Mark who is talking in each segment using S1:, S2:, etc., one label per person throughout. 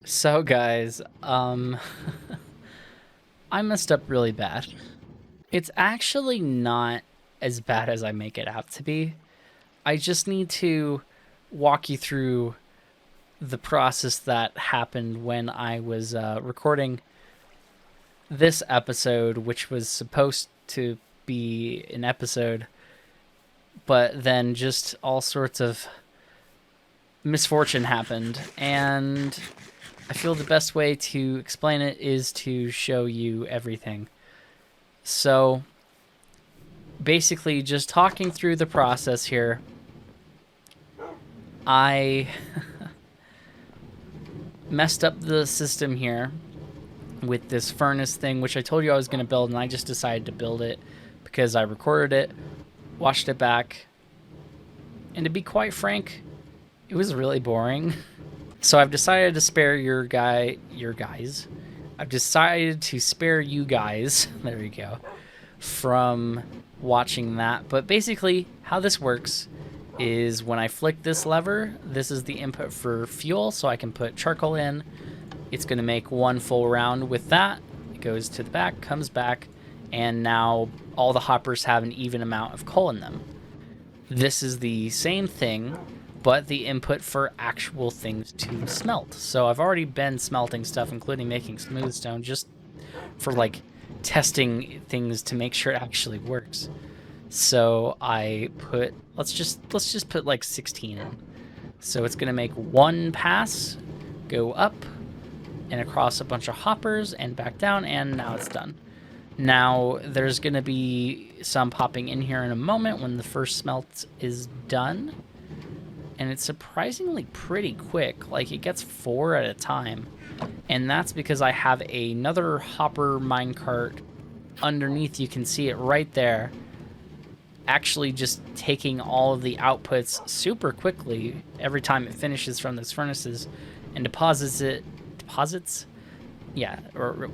S1: So guys, I messed up really bad. It's actually not as bad as I make it out to be. I just need to walk you through the process that happened when I was recording this episode, which was supposed to be an episode, but then just all sorts of misfortune happened, and I feel the best way to explain it is to show you everything. So, basically, just talking through the process here, I messed up the system here with this furnace thing, which I told you I was going to build, and I just decided to build it because I recorded it, watched it back, and to be quite frank, it was really boring. So I've decided to spare your guys. I've decided to spare you guys, there you go, from watching that. But basically, how this works is when I flick this lever, this is the input for fuel, so I can put charcoal in. It's going to make one full round with that. It goes to the back, comes back, and now all the hoppers have an even amount of coal in them. This is the same thing, but the input for actual things to smelt. So I've already been smelting stuff, including making smooth stone, just for like testing things to make sure it actually works. So I put, let's just put like 16 in. So it's gonna make one pass, go up and across a bunch of hoppers and back down, and now it's done. Now there's gonna be some popping in here in a moment when the first smelt is done. And it's surprisingly pretty quick. Like, it gets 4 at a time. And that's because I have another hopper minecart underneath. You can see it right there. Actually just taking all of the outputs super quickly every time it finishes from those furnaces and deposits it. Deposits? Yeah,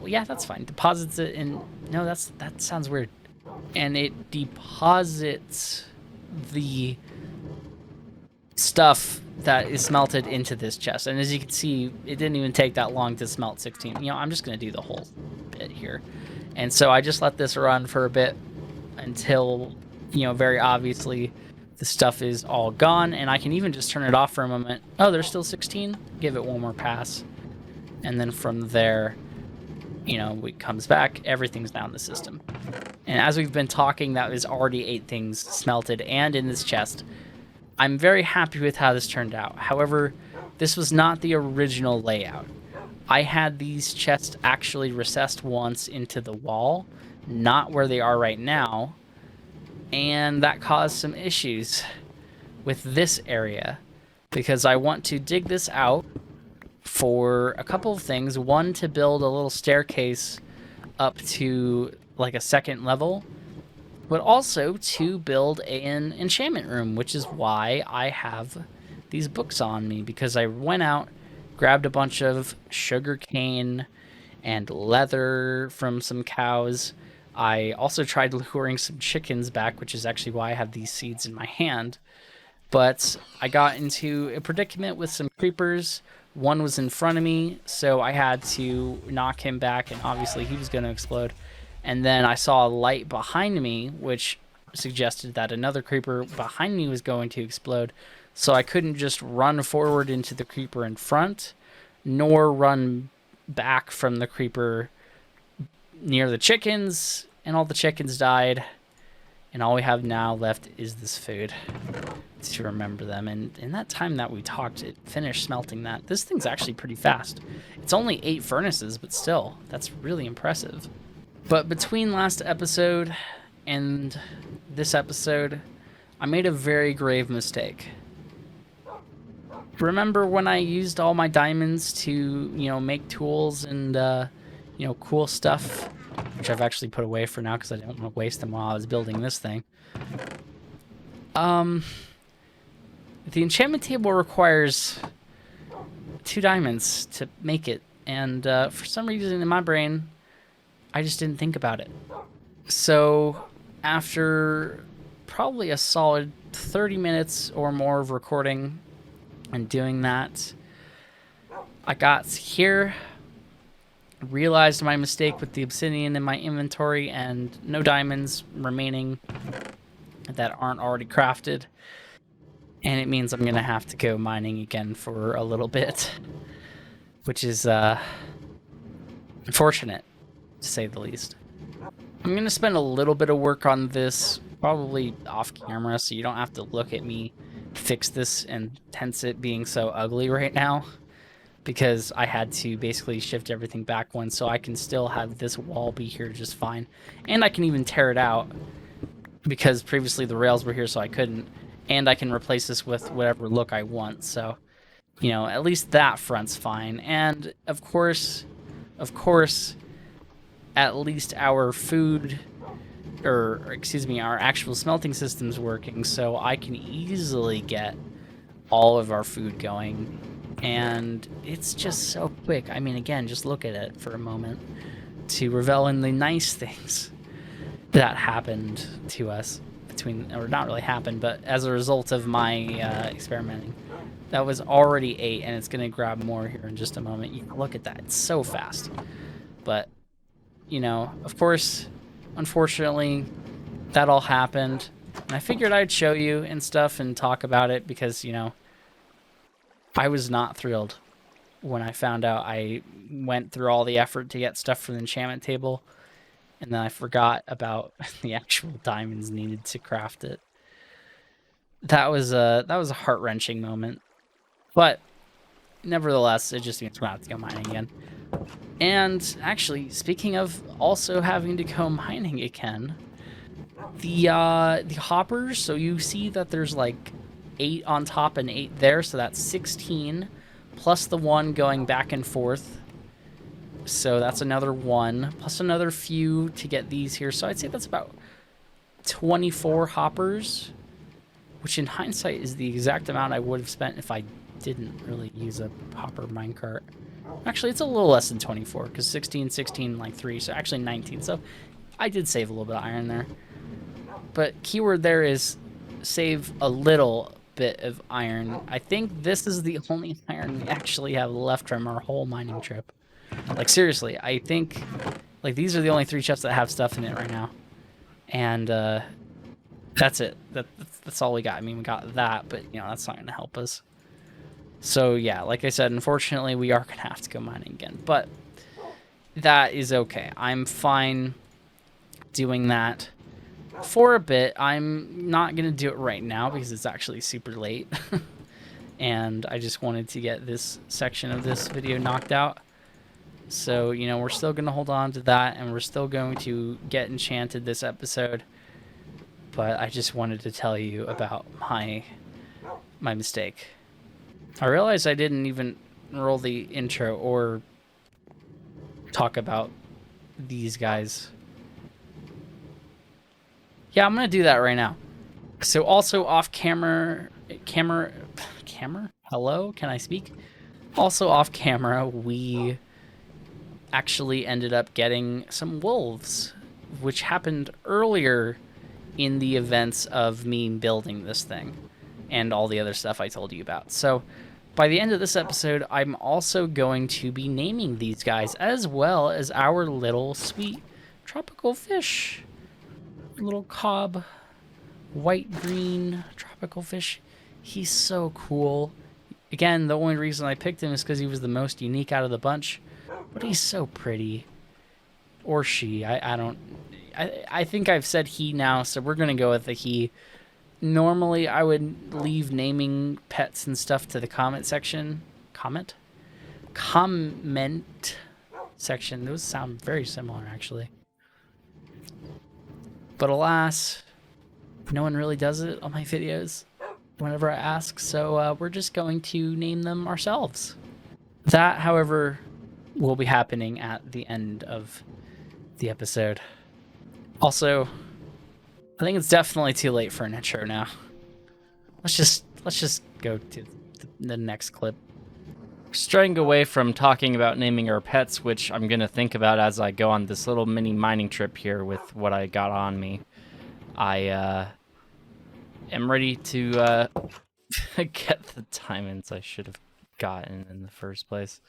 S1: yeah, that's fine. Deposits it in... No, that sounds weird. And it deposits the stuff that is smelted into this chest. And as you can see, it didn't even take that long to smelt 16. You know, I'm just going to do the whole bit here. And so I just let this run for a bit until, you know, very obviously the stuff is all gone. And I can even just turn it off for a moment. Oh, there's still 16. Give it one more pass. And then from there, you know, it comes back. Everything's down the system. And as we've been talking, that is already 8 things smelted and in this chest. I'm very happy with how this turned out. However, this was not the original layout. I had these chests actually recessed once into the wall, not where they are right now, and that caused some issues with this area because I want to dig this out for a couple of things. One, to build a little staircase up to like a second level, but also to build an enchantment room, which is why I have these books on me, because I went out, grabbed a bunch of sugar cane and leather from some cows. I also tried luring some chickens back, which is actually why I have these seeds in my hand. But I got into a predicament with some creepers. One was in front of me, so I had to knock him back, and obviously he was going to explode. And then I saw a light behind me, which suggested that another creeper behind me was going to explode. So I couldn't just run forward into the creeper in front, nor run back from the creeper near the chickens, and all the chickens died. And all we have now left is this food to remember them. And in that time that we talked, it finished smelting that. This thing's actually pretty fast. It's only 8 furnaces, but still, that's really impressive. But between last episode and this episode, I made a very grave mistake. Remember when I used all my diamonds to, you know, make tools and, you know, cool stuff, which I've actually put away for now because I didn't want to waste them while I was building this thing. The enchantment table requires 2 diamonds to make it, and for some reason in my brain, I just didn't think about it. So after probably a solid 30 minutes or more of recording and doing that, I got here, realized my mistake with the obsidian in my inventory and no diamonds remaining that aren't already crafted. And it means I'm going to have to go mining again for a little bit, which is unfortunate, to say the least. I'm going to spend a little bit of work on this, probably off camera, so you don't have to look at me fix this and hence it being so ugly right now, because I had to basically shift everything back one so I can still have this wall be here just fine. And I can even tear it out, because previously the rails were here so I couldn't. And I can replace this with whatever look I want, so, you know, at least that front's fine. And, of course, at least our food, or excuse me, our actual smelting system's working, so I can easily get all of our food going. And it's just so quick. I mean, again, just look at it for a moment to revel in the nice things that happened to us between, or not really happened, but as a result of my experimenting. That was already 8, and it's going to grab more here in just a moment. You can look at that. It's so fast. But, you know, of course, unfortunately, that all happened. And I figured I'd show you and stuff and talk about it because, you know, I was not thrilled when I found out I went through all the effort to get stuff for the enchantment table, and then I forgot about the actual diamonds needed to craft it. That was a heart-wrenching moment. But nevertheless, it just means we're going to have to go mining again. And actually, speaking of also having to go mining again, the hoppers, so you see that there's like 8 on top and 8 there, so that's 16, plus the 1 going back and forth. So that's another 1, plus another few to get these here. So I'd say that's about 24 hoppers, which in hindsight is the exact amount I would have spent if I didn't really use a hopper minecart. Actually, it's a little less than 24, because 16, like 3, so actually 19. So I did save a little bit of iron there. But keyword there is save a little bit of iron. I think this is the only iron we actually have left from our whole mining trip. Like, seriously, I think, like, these are the only 3 chests that have stuff in it right now. And, that's it. That's all we got. I mean, we got that, but, you know, that's not going to help us. So, yeah, like I said, unfortunately, we are going to have to go mining again. But that is okay. I'm fine doing that for a bit. I'm not going to do it right now because it's actually super late. And I just wanted to get this section of this video knocked out. So, you know, we're still going to hold on to that, and we're still going to get enchanted this episode. But I just wanted to tell you about my mistake. I realized I didn't even roll the intro or talk about these guys. Yeah, I'm going to do that right now. So also off camera, hello, can I speak? Also off camera, we actually ended up getting some wolves, which happened earlier in the events of me building this thing and all the other stuff I told you about. So by the end of this episode, I'm also going to be naming these guys, as well as our little sweet tropical fish. Little cob, white-green tropical fish. He's so cool. Again, the only reason I picked him is because he was the most unique out of the bunch. But he's so pretty. Or she. I think I've said he now, so we're going to go with the he. Normally, I would leave naming pets and stuff to the comment section. Comment section. Those sound very similar, actually. But alas, no one really does it on my videos whenever I ask, so we're just going to name them ourselves. That, however, will be happening at the end of the episode. Also, I think it's definitely too late for an intro now. Let's just go to the next clip. Straying away from talking about naming our pets, which I'm going to think about as I go on this little mini mining trip here with what I got on me, I am ready to get the diamonds. I should have
S2: gotten in the first place.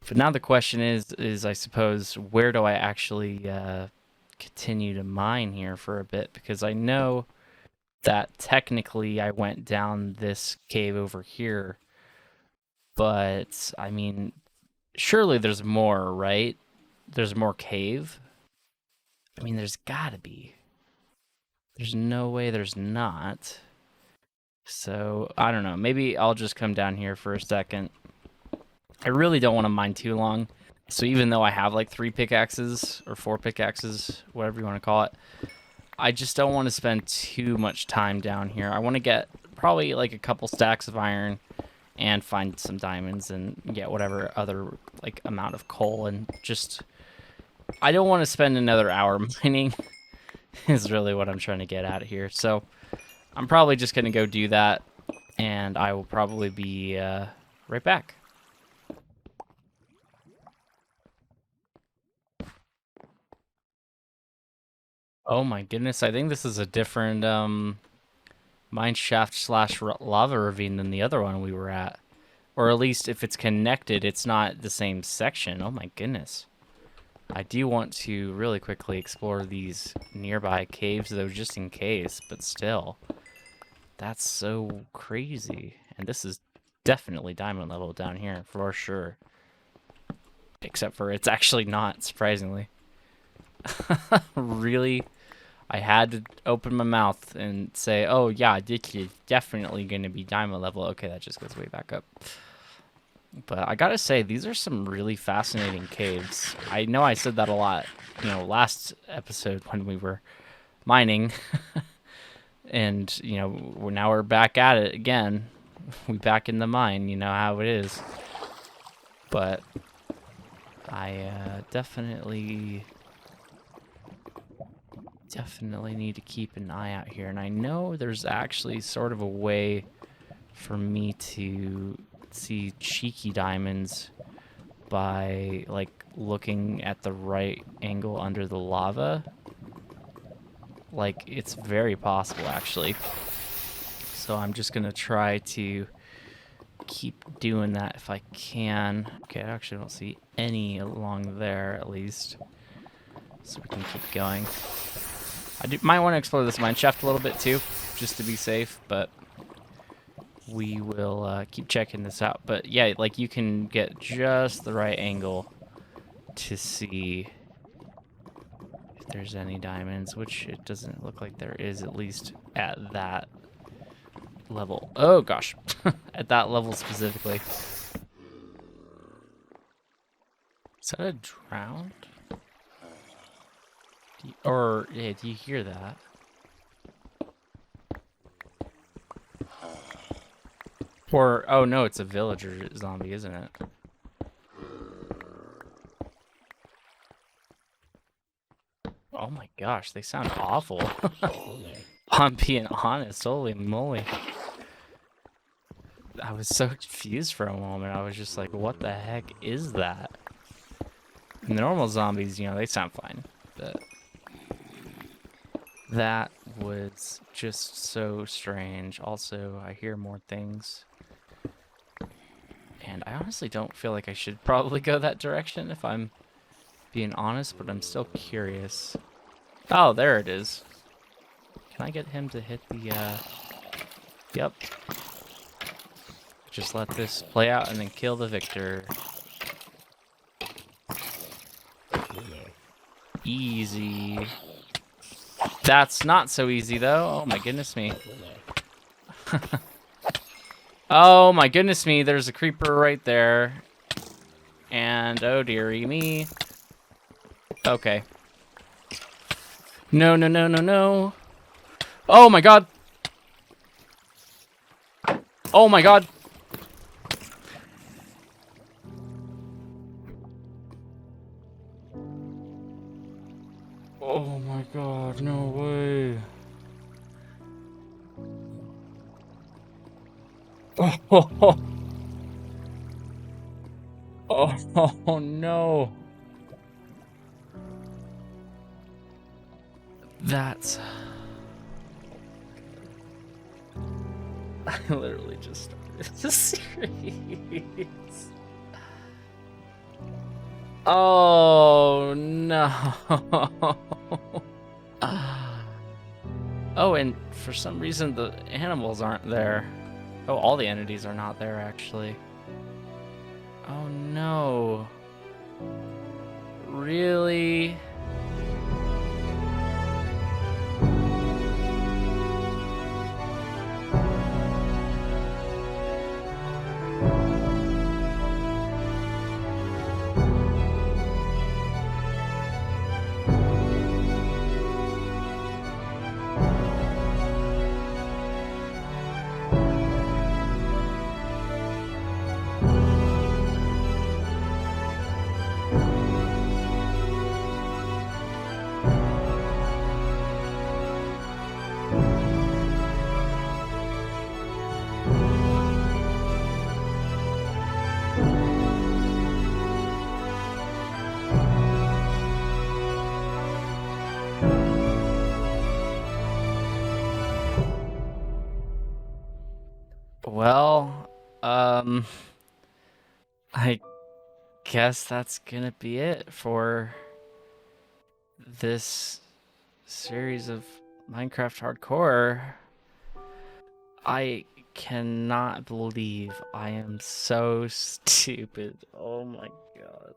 S2: But now the question is I suppose, where do I actually continue to mine here for a bit? Because I know that technically I went down this cave over here, but I mean, surely there's more, right? There's more cave. I mean, there's gotta be. There's no way there's not. So, I don't know. Maybe I'll just come down here for a second. I really don't want to mine too long. So even though I have like 3 pickaxes or 4 pickaxes, whatever you want to call it, I just don't want to spend too much time down here. I want to get probably like a couple stacks of iron and find some diamonds and get whatever other like amount of coal, and just I don't want to spend another hour mining is really what I'm trying to get at here. So I'm probably just going to go do that, and I will probably be right back. Oh my goodness, I think this is a different mine shaft slash lava ravine than the other one we were at. Or at least if it's connected, it's not the same section. Oh my goodness. I do want to really quickly explore these nearby caves, though, just in case, but still. That's so crazy. And this is definitely diamond level down here, for sure. Except for it's actually not, surprisingly. Really? I had to open my mouth and say, oh yeah, this is definitely going to be diamond level. Okay, that just goes way back up. But I gotta say, these are some really fascinating caves. I know I said that a lot, you know, last episode when we were mining. And, you know, now we're back at it again. We back in the mine, you know how it is. But I definitely need to keep an eye out here. And I know there's actually sort of a way for me to see cheeky diamonds by like looking at the right angle under the lava. Like, it's very possible actually. So I'm just gonna try to keep doing that if I can. Okay, I actually don't see any along there, at least, so we can keep going. Might want to explore this mine shaft a little bit too, just to be safe, but we will keep checking this out. But yeah, like, you can get just the right angle to see if there's any diamonds, which it doesn't look like there is, at least at that level. Oh gosh, at that level specifically. Is that a drowned? Yeah, do you hear that? Or, oh no, it's a villager zombie, isn't it? Oh my gosh, they sound awful. I'm being honest, holy moly. I was so confused for a moment. I was just like, what the heck is that? And the normal zombies, you know, they sound fine. But that was just so strange. Also, I hear more things. And I honestly don't feel like I should probably go that direction if I'm being honest, but I'm still curious. Oh, there it is. Can I get him to hit the, Yep. Just let this play out and then kill the victor. Easy. That's not so easy, though. Oh my goodness me. Oh my goodness me, there's a creeper right there. And oh dearie me. Okay. No, no, no, no, no. Oh my god. Oh my god. Oh my god, no way. Oh, oh no. That's... I literally just started
S1: Series. Oh no. Oh, and for some reason the animals aren't there. Oh, all the entities are not there actually. Oh no. Really? Well, I guess that's gonna be it for this series of Minecraft Hardcore. I cannot believe I am so stupid. Oh my god.